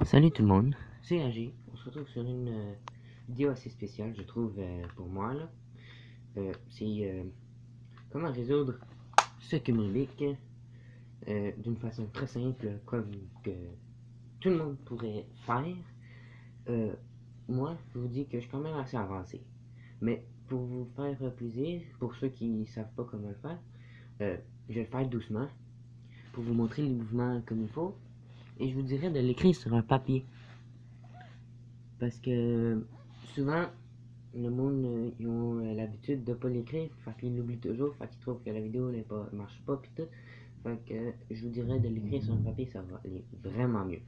Salut tout le monde, c'est AG. On se retrouve sur une vidéo assez spéciale, je trouve, pour moi là. C'est comment résoudre ce cube Rubik d'une façon très simple, comme que tout le monde pourrait faire. Moi, je vous dis que je suis quand même assez avancé. Mais pour vous faire plaisir, pour ceux qui ne savent pas comment le faire, je vais le faire doucement pour vous montrer les mouvements comme il faut. Et je vous dirais de l'écrire sur un papier. Parce que souvent, le monde, ils ont l'habitude de pas l'écrire, fait qu'ils l'oublient toujours, fait qu'ils trouvent que la vidéo marche pas pis tout. Fait que je vous dirais de l'écrire sur un papier, ça va aller vraiment mieux.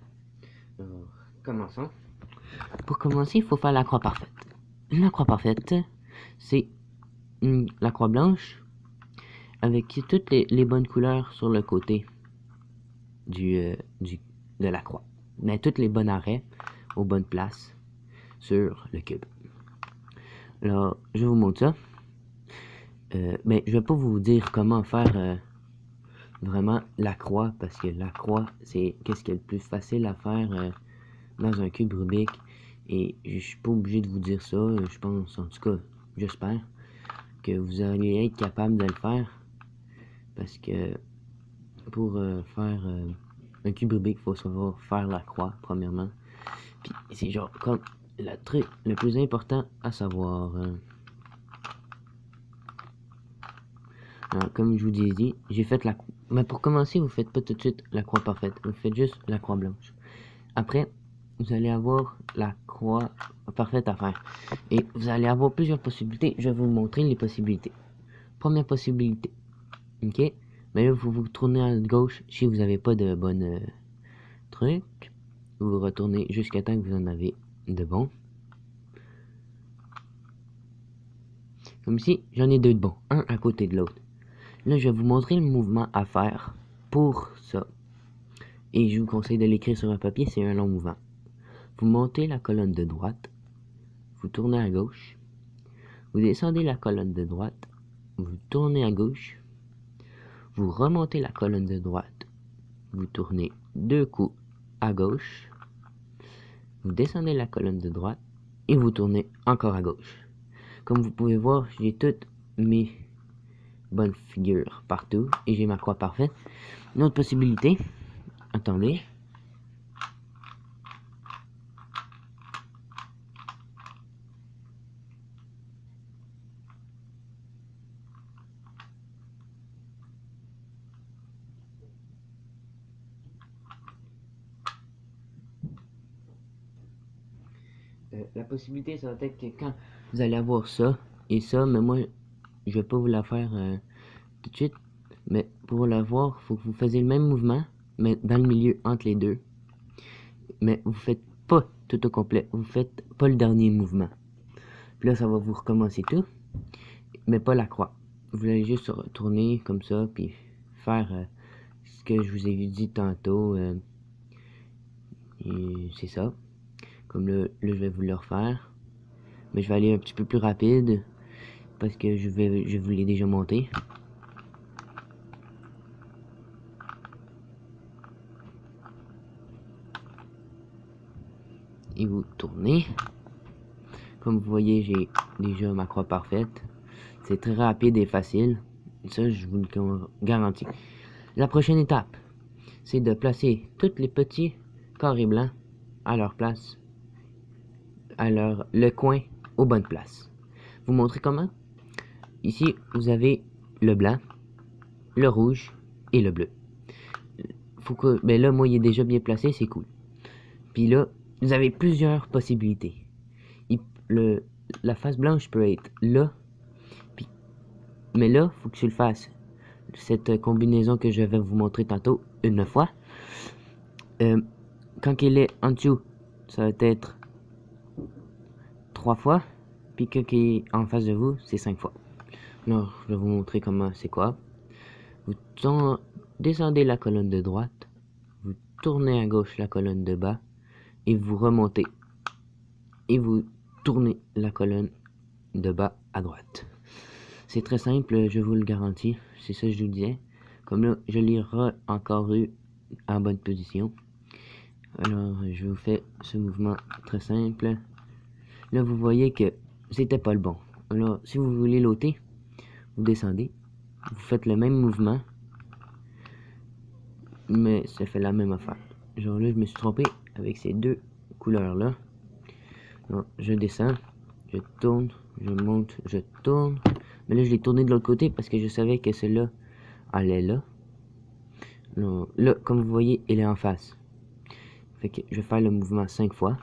Alors, commençons. Pour commencer, il faut faire la croix parfaite. La croix parfaite, c'est la croix blanche avec toutes les bonnes couleurs sur le côté de la croix. Mais toutes les bons arrêts aux bonnes places sur le cube. Alors, je vous montre ça. Mais je vais pas vous dire comment faire vraiment la croix, parce que la croix, c'est qu'est-ce qui est le plus facile à faire dans un cube Rubik. Et je suis pas obligé de vous dire ça. Je pense, en tout cas, j'espère que vous allez être capable de le faire. Parce que pour faire un cube Rubik, il faut savoir faire la croix, premièrement. Puis c'est genre comme le truc le plus important à savoir. Alors, comme je vous ai dit, j'ai fait la... Mais pour commencer, vous faites pas tout de suite la croix parfaite. Vous faites juste la croix blanche. Après, vous allez avoir la croix parfaite à faire. Et vous allez avoir plusieurs possibilités. Je vais vous montrer les possibilités. Première possibilité. Ok? Mais là, vous vous tournez à gauche si vous n'avez pas de bonne truc. Vous retournez jusqu'à temps que vous en avez de bons. Comme ici, j'en ai deux de bons. Un à côté de l'autre. Là, je vais vous montrer le mouvement à faire pour ça. Et je vous conseille de l'écrire sur un papier, c'est un long mouvement. Vous montez la colonne de droite, vous tournez à gauche, vous descendez la colonne de droite, vous tournez à gauche, vous remontez la colonne de droite, vous tournez deux coups à gauche, vous descendez la colonne de droite et vous tournez encore à gauche. Comme vous pouvez voir, j'ai toutes mes bonnes figures partout et j'ai ma croix parfaite. Une autre possibilité, attendez. La possibilité, ça va être que quand vous allez avoir ça et ça, mais moi, je vais pas vous la faire tout de suite. Mais pour la voir, faut que vous fassiez le même mouvement, mais dans le milieu entre les deux. Mais vous faites pas tout au complet. Vous faites pas le dernier mouvement. Puis là, ça va vous recommencer tout, mais pas la croix. Vous allez juste retourner comme ça, puis faire ce que je vous ai dit tantôt. Et c'est ça. Comme là, je vais vous le refaire. Mais je vais aller un petit peu plus rapide, parce que je vous l'ai déjà monté. Et vous tournez. Comme vous voyez, j'ai déjà ma croix parfaite. C'est très rapide et facile. Ça, je vous le garantis. La prochaine étape, c'est de placer tous les petits carrés blancs à leur place, le coin aux bonnes places. Vous montrez comment? Ici, vous avez le blanc, le rouge et le bleu. Ben là, moi, il est déjà bien placé, c'est cool. Puis là, vous avez plusieurs possibilités. La face blanche peut être là, mais là, faut que tu le fasses. Cette combinaison que je vais vous montrer tantôt une fois. Quand il est en dessous, ça va être 3 fois. Puis quand il est en face de vous, c'est 5 fois. Alors, je vais vous montrer comment c'est quoi. Vous descendez la colonne de droite. Vous tournez à gauche la colonne de bas. Et vous remontez. Et vous tournez la colonne de bas à droite. C'est très simple, je vous le garantis. C'est ça que je vous disais. Comme là, je l'ai encore eu en bonne position. Alors, je vous fais ce mouvement très simple. Là, vous voyez que c'était pas le bon. Alors, si vous voulez l'ôter, vous descendez. Vous faites le même mouvement. Mais ça fait la même affaire. Genre là, je me suis trompé avec ces deux couleurs-là. Je descends, je tourne, je monte, je tourne. Mais là, je l'ai tourné de l'autre côté parce que je savais que celle-là allait là. Là, comme vous voyez, il est en face. Fait que je vais faire le mouvement 5 fois.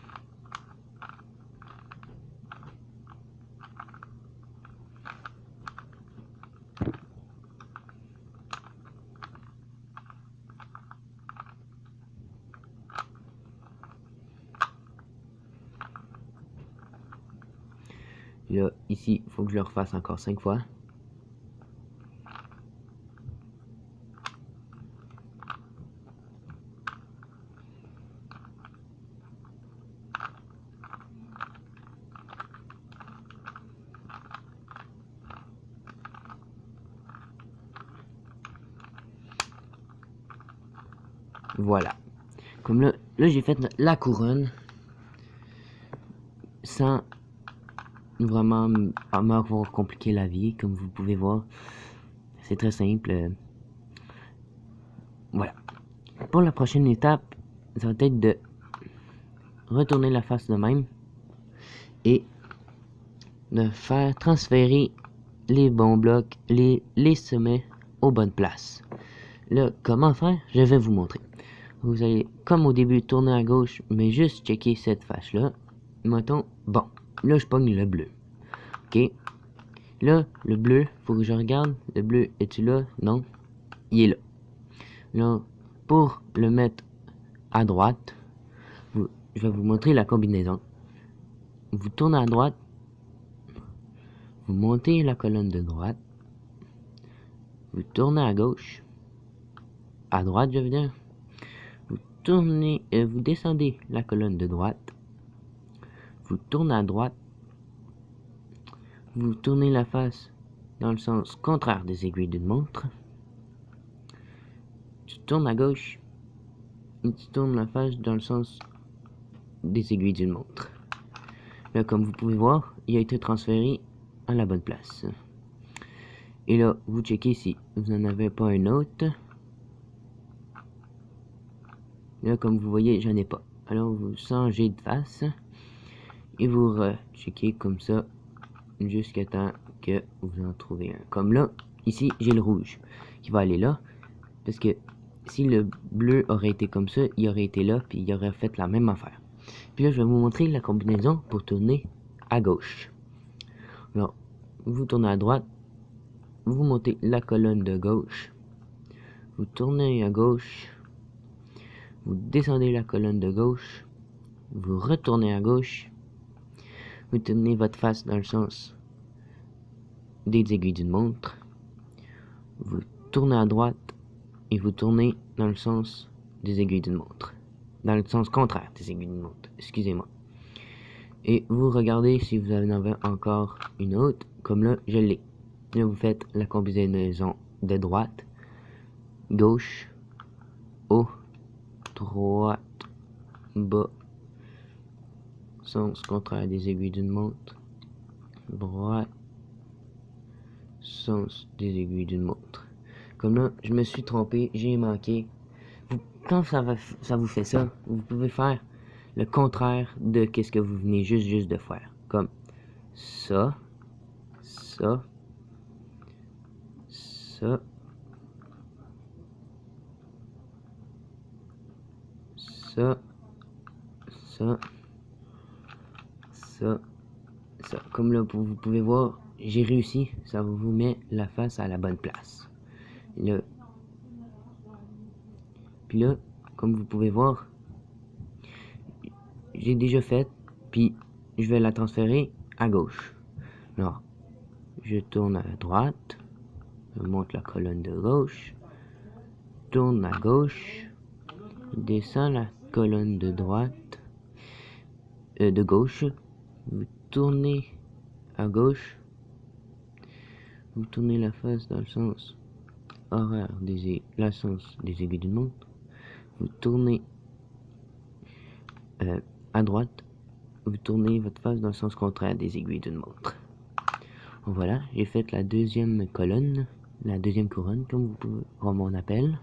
Là, ici, il faut que je le refasse encore 5 fois. Voilà. Comme là j'ai fait la couronne sans vraiment m'avoir compliqué la vie, comme vous pouvez voir. C'est très simple. Voilà. Pour la prochaine étape, ça va être de retourner la face de même et de faire transférer les bons blocs, les sommets aux bonnes places. Là, comment faire? Je vais vous montrer. Vous allez, comme au début, tourner à gauche, mais juste checker cette face-là. Mettons, bon, là, je pogne le bleu. OK? Là, le bleu, faut que je regarde. Le bleu, est-tu là? Non. Il est là. Là, pour le mettre à droite, je vais vous montrer la combinaison. Vous tournez à droite, vous montez la colonne de droite, vous tournez à gauche, à droite, je veux dire, vous tournez, vous descendez la colonne de droite, vous tournez à droite, vous tournez la face dans le sens contraire des aiguilles d'une montre, tu tournes à gauche, et tu tournes la face dans le sens des aiguilles d'une montre. Là, comme vous pouvez voir, il a été transféré à la bonne place. Et là, vous checkez si vous n'en avez pas un autre. Là, comme vous voyez, j'en ai pas. Alors, vous changez de face et vous checkez comme ça jusqu'à temps que vous en trouvez un. Comme là, ici, j'ai le rouge qui va aller là. Parce que si le bleu aurait été comme ça, il aurait été là, puis il aurait fait la même affaire. Puis là, je vais vous montrer la combinaison pour tourner à gauche. Alors, vous tournez à droite, vous montez la colonne de gauche, vous tournez à gauche, vous descendez la colonne de gauche, vous retournez à gauche, vous tournez votre face dans le sens des aiguilles d'une montre, vous tournez à droite et vous tournez dans le sens des aiguilles d'une montre. Dans le sens contraire des aiguilles d'une montre, excusez-moi. Et vous regardez si vous en avez encore une autre, comme là, je l'ai. Là, vous faites la combinaison de droite, gauche, haut, droite, bas, sens contraire des aiguilles d'une montre, droite, sens des aiguilles d'une montre. Comme là, je me suis trompé, j'ai manqué. Quand ça vous fait ça, vous pouvez faire le contraire de qu'est-ce que vous venez juste de faire. Comme ça, ça, ça, ça, ça, ça, ça. Comme là, vous pouvez voir, j'ai réussi. Ça vous met la face à la bonne place. Là. Puis là, comme vous pouvez voir, j'ai déjà fait. Puis je vais la transférer à gauche. Alors, je tourne à droite. Je monte la colonne de gauche. Tourne à gauche. Descends la colonne de droite. De gauche. Vous tournez à gauche, vous tournez la face dans le sens horaire la sens des aiguilles d'une montre, vous tournez à droite, vous tournez votre face dans le sens contraire des aiguilles d'une montre. Voilà, j'ai fait la deuxième colonne, la deuxième couronne, comme on appelle.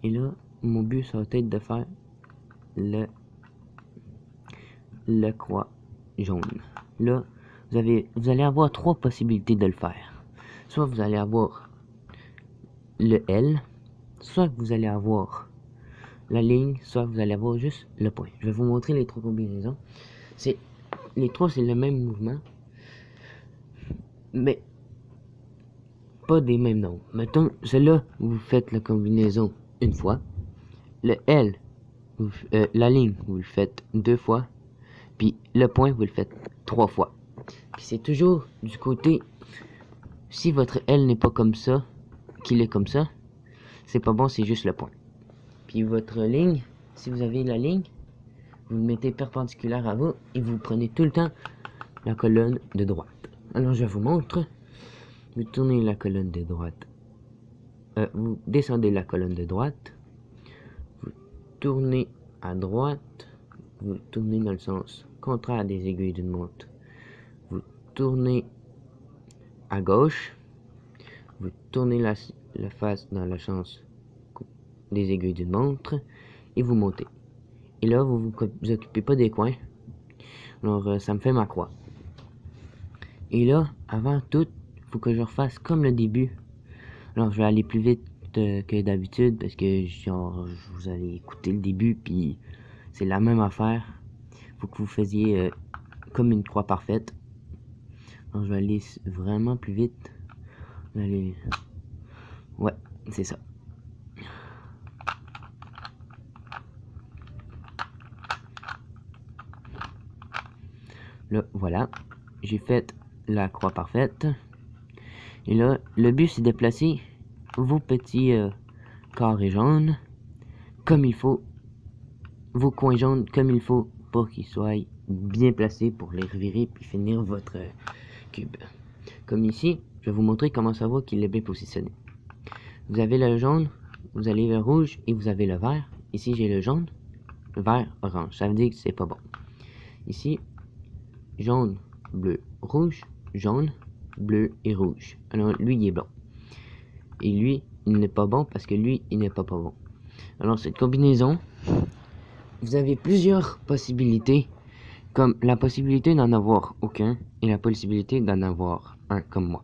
Et là, mon but, ça va être de faire le croix jaune. Là, vous allez avoir trois possibilités de le faire. Soit vous allez avoir le L, soit vous allez avoir la ligne, soit vous allez avoir juste le point. Je vais vous montrer les trois combinaisons. Les trois, c'est le même mouvement, mais pas des mêmes nombres. Mettons, celle-là, vous faites la combinaison une fois. Le L, la ligne, vous le faites 2 fois. Puis le point, vous le faites 3 fois. Puis c'est toujours du côté, si votre L n'est pas comme ça, qu'il est comme ça, c'est pas bon, c'est juste le point. Puis votre ligne, si vous avez la ligne, vous le mettez perpendiculaire à vous et vous prenez tout le temps la colonne de droite. Alors je vous montre. Vous tournez la colonne de droite. Vous descendez la colonne de droite. Vous tournez à droite. Vous tournez dans le sens contraire des aiguilles d'une montre. Vous tournez à gauche. Vous tournez la face dans le sens des aiguilles d'une montre. Et vous montez. Et là, vous vous occupez pas des coins. Alors, ça me fait ma croix. Et là, avant tout, il faut que je refasse comme le début. Alors, je vais aller plus vite que d'habitude parce que genre, vous allez écouter le début, puis c'est la même affaire. Faut que vous faisiez comme une croix parfaite. Alors, je vais aller vraiment plus vite. Allez. Ouais, c'est ça. Là, voilà. J'ai fait la croix parfaite. Et là, le but, c'est de placer vos petits carrés jaunes comme il faut. Vos coins jaunes comme il faut pour qu'ils soient bien placés pour les revirer puis finir votre cube. Comme ici, je vais vous montrer comment savoir qu'il est bien positionné. Vous avez le jaune, vous allez vers rouge et vous avez le vert. Ici, j'ai le jaune, vert, orange. Ça veut dire que c'est pas bon. Ici, jaune, bleu, rouge, jaune, bleu et rouge. Alors, lui, il est bon. Et lui, il n'est pas bon parce que lui, il n'est pas bon. Alors, cette combinaison, vous avez plusieurs possibilités, comme la possibilité d'en avoir aucun et la possibilité d'en avoir un comme moi.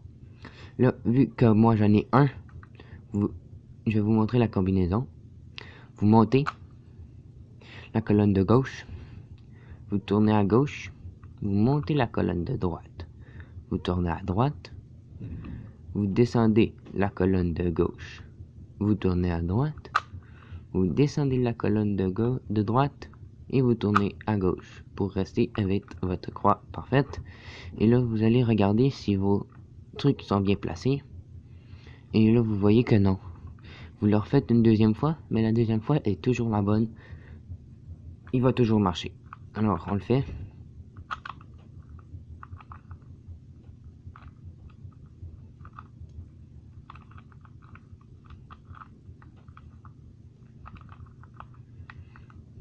Là, vu que moi j'en ai un, je vais vous montrer la combinaison. Vous montez la colonne de gauche, vous tournez à gauche, vous montez la colonne de droite, vous tournez à droite, vous descendez la colonne de gauche, vous tournez à droite, vous descendez la colonne de droite et vous tournez à gauche pour rester avec votre croix parfaite. Et là, vous allez regarder si vos trucs sont bien placés. Et là, vous voyez que non. Vous le refaites une deuxième fois, mais la deuxième fois est toujours la bonne. Il va toujours marcher. Alors, on le fait.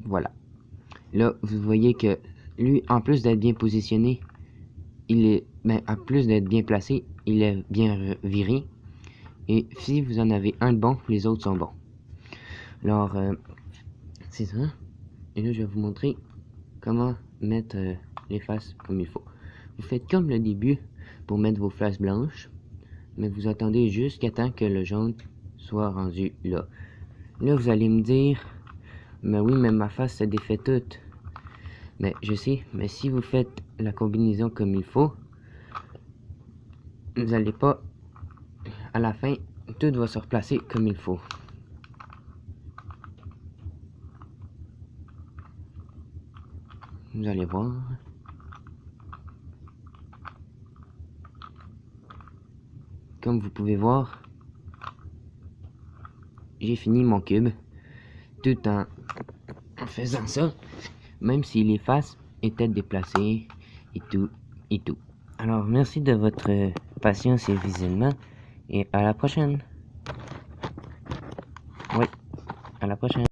Voilà. Là, vous voyez que lui, en plus d'être bien positionné, en plus d'être bien placé, il est bien viré. Et si vous en avez un de bon, les autres sont bons. Alors, c'est ça. Et là, je vais vous montrer comment mettre les faces comme il faut. Vous faites comme le début pour mettre vos faces blanches, mais vous attendez jusqu'à temps que le jaune soit rendu là. Là, vous allez me dire, mais oui, mais ma face se défait toute. Mais je sais, mais si vous faites la combinaison comme il faut, vous n'allez pas, à la fin, tout va se replacer comme il faut. Vous allez voir. Comme vous pouvez voir, j'ai fini mon cube tout en faisant ça. Même s'il est face, était déplacée et tout, et tout. Alors, merci de votre patience et visionnement, et à la prochaine. Oui, à la prochaine.